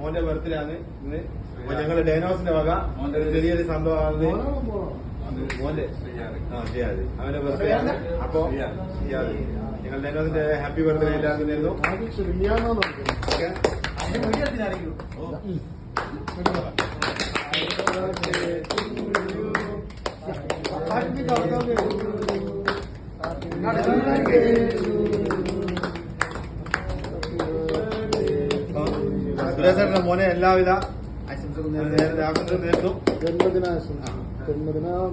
മോന്റെ ബർത്ത്ഡേ ആണ് ഇന്ന്. ഞങ്ങള് ഡൈനോസിന്റെ വക ചെറിയൊരു സംഭവം മോന്റെ ചെയ്യാതെ അവന്റെ ബർത്ത്ഡേ ആണ്. അപ്പൊ ഞങ്ങൾ ഡൈനോസിന്റെ ഹാപ്പി ബർത്ത്ഡേ എല്ലാവർക്കും നേരുന്നു. സുരേഷേട്ടന്റെ മോനെ എല്ലാവിധ ആശംസകളും നേരുന്നു. ജന്മദിന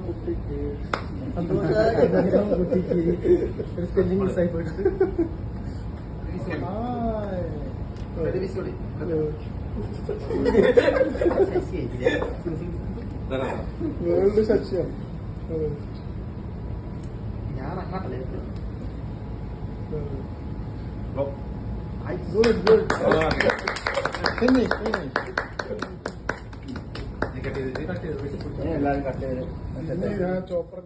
കുട്ടിക്ക് സ്പെല്ലിംഗ് മിസ്സായി പോയിട്ട് വേൾഡ് സത്യം. ഞാൻ അങ്ങോട്ടല്ലേ ഗുഡ് ഗുഡ് ഫിനിഷ് എല്ലാവരും കട്ട് ചെയ്ത് ചോപ്പർ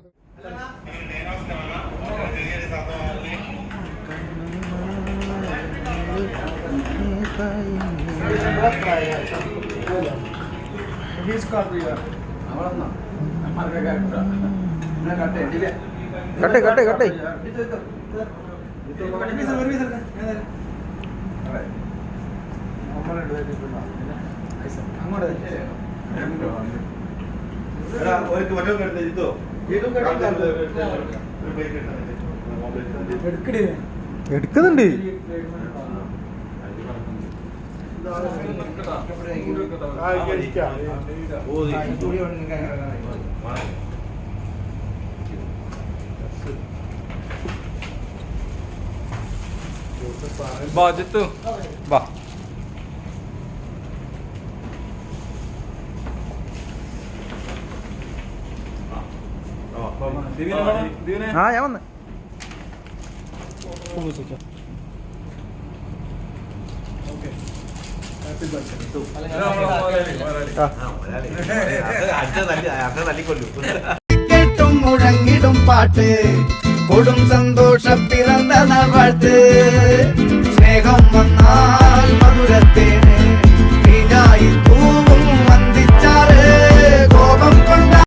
കട്ടെ കട്ടെ കട്ടെ എടുക്കുന്നുണ്ട്. ബാജത്ത് ബാ ആ ഞാൻ വന്ന് കേട്ടും മുഴങ്ങിടും പാട്ട് കൊടും സന്തോഷ പിറന്ന വാഴ്ത്ത് സ്നേഹം വന്നാ